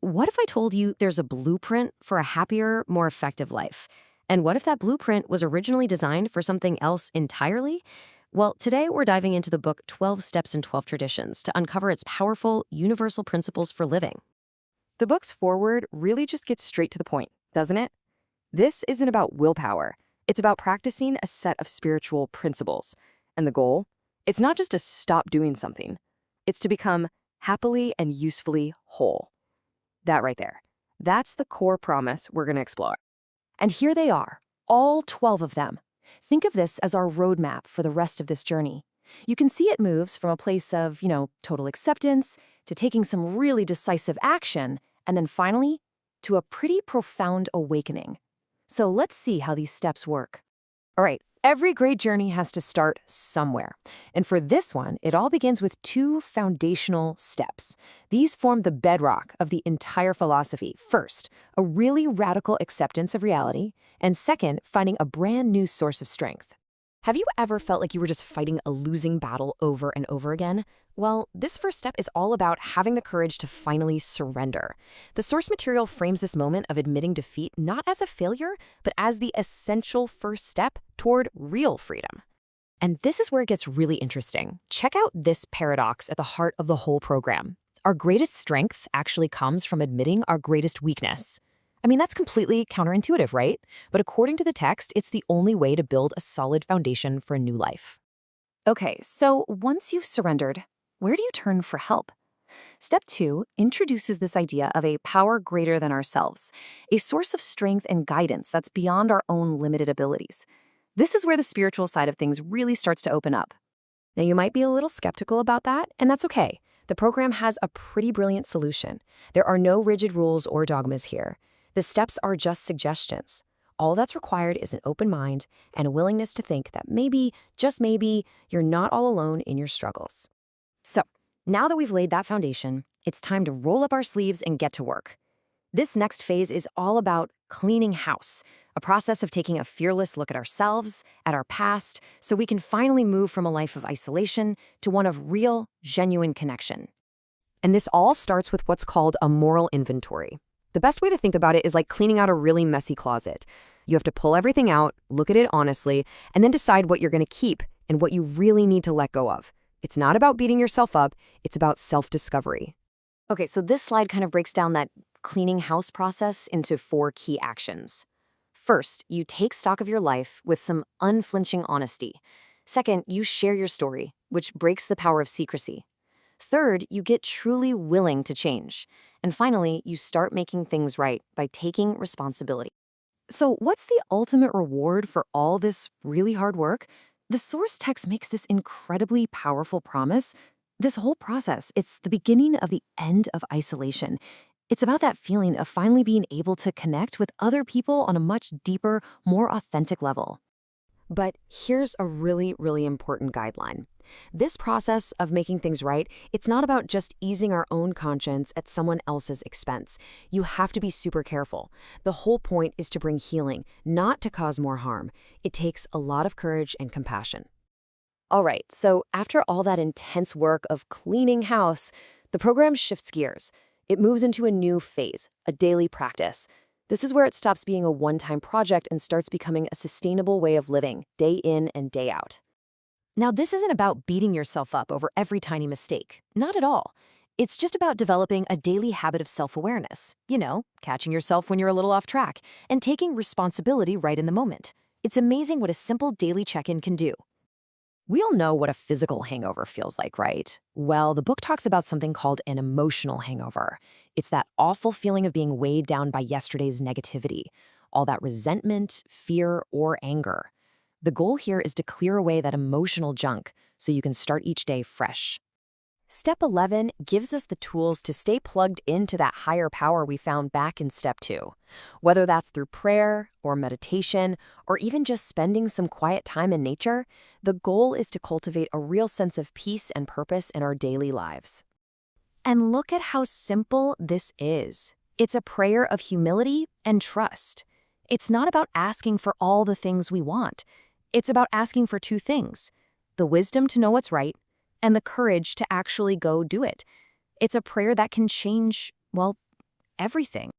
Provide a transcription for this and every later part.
What if I told you there's a blueprint for a happier, more effective life? And what if that blueprint was originally designed for something else entirely? Well, today we're diving into the book 12 Steps and 12 Traditions to uncover its powerful, universal principles for living. The book's foreword really just gets straight to the point, doesn't it? This isn't about willpower. It's about practicing a set of spiritual principles. And the goal? It's not just to stop doing something. It's to become happily and usefully whole. That right there. That's the core promise we're going to explore. And here they are, all 12 of them. Think of this as our roadmap for the rest of this journey. You can see it moves from a place of, total acceptance to taking some really decisive action, and then finally, to a pretty profound awakening. So let's see how these steps work. All right, every great journey has to start somewhere. And for this one, it all begins with two foundational steps. These form the bedrock of the entire philosophy. First, a really radical acceptance of reality, and second, finding a brand new source of strength. Have you ever felt like you were just fighting a losing battle over and over again? Well, this first step is all about having the courage to finally surrender. The source material frames this moment of admitting defeat not as a failure, but as the essential first step toward real freedom. And this is where it gets really interesting. Check out this paradox at the heart of the whole program. Our greatest strength actually comes from admitting our greatest weakness. I mean, that's completely counterintuitive, right? But according to the text, it's the only way to build a solid foundation for a new life. Okay, so once you've surrendered, where do you turn for help? Step 2 introduces this idea of a power greater than ourselves, a source of strength and guidance that's beyond our own limited abilities. This is where the spiritual side of things really starts to open up. Now, you might be a little skeptical about that, and that's okay. The program has a pretty brilliant solution. There are no rigid rules or dogmas here. The steps are just suggestions. All that's required is an open mind and a willingness to think that maybe, just maybe, you're not all alone in your struggles. So, now that we've laid that foundation, it's time to roll up our sleeves and get to work. This next phase is all about cleaning house, a process of taking a fearless look at ourselves, at our past, so we can finally move from a life of isolation to one of real, genuine connection. And this all starts with what's called a moral inventory. The best way to think about it is like cleaning out a really messy closet. You have to pull everything out, look at it honestly, and then decide what you're going to keep and what you really need to let go of. It's not about beating yourself up, it's about self-discovery. Okay, so this slide kind of breaks down that cleaning house process into 4 key actions. First, you take stock of your life with some unflinching honesty. Second, you share your story, which breaks the power of secrecy. Third, you get truly willing to change. And finally, you start making things right by taking responsibility. So what's the ultimate reward for all this really hard work? The source text makes this incredibly powerful promise. This whole process, it's the beginning of the end of isolation. It's about that feeling of finally being able to connect with other people on a much deeper, more authentic level. But here's a really, really important guideline. This process of making things right, it's not about just easing our own conscience at someone else's expense. You have to be super careful. The whole point is to bring healing, not to cause more harm. It takes a lot of courage and compassion. All right, so after all that intense work of cleaning house, the program shifts gears. It moves into a new phase, a daily practice. This is where it stops being a one-time project and starts becoming a sustainable way of living, day in and day out. Now, this isn't about beating yourself up over every tiny mistake. Not at all. It's just about developing a daily habit of self-awareness. Catching yourself when you're a little off track and taking responsibility right in the moment. It's amazing what a simple daily check-in can do. We all know what a physical hangover feels like, right? Well, the book talks about something called an emotional hangover. It's that awful feeling of being weighed down by yesterday's negativity, all that resentment, fear, or anger. The goal here is to clear away that emotional junk so you can start each day fresh. Step 11 gives us the tools to stay plugged into that higher power we found back in Step 2. Whether that's through prayer or meditation or even just spending some quiet time in nature, the goal is to cultivate a real sense of peace and purpose in our daily lives. And look at how simple this is. It's a prayer of humility and trust. It's not about asking for all the things we want. It's about asking for 2 things: the wisdom to know what's right and the courage to actually go do it. It's a prayer that can change, well, everything.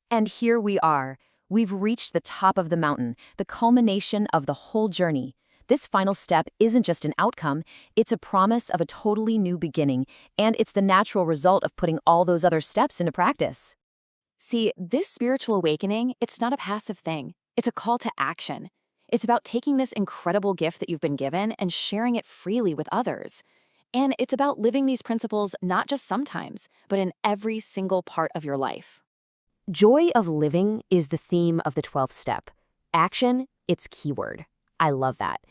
And here we are. We've reached the top of the mountain, the culmination of the whole journey. This final step isn't just an outcome, it's a promise of a totally new beginning, and it's the natural result of putting all those other steps into practice. See, this spiritual awakening, it's not a passive thing. It's a call to action. It's about taking this incredible gift that you've been given and sharing it freely with others. And it's about living these principles not just sometimes, but in every single part of your life. Joy of living is the theme of the 12th step. Action, its keyword. I love that.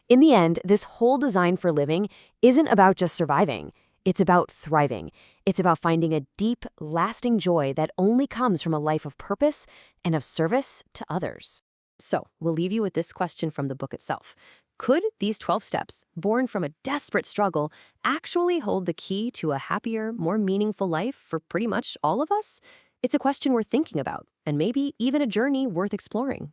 In the end, this whole design for living isn't about just surviving. It's about thriving. It's about finding a deep, lasting joy that only comes from a life of purpose and of service to others. So, we'll leave you with this question from the book itself. Could these 12 steps, born from a desperate struggle, actually hold the key to a happier, more meaningful life for pretty much all of us? It's a question worth thinking about, and maybe even a journey worth exploring.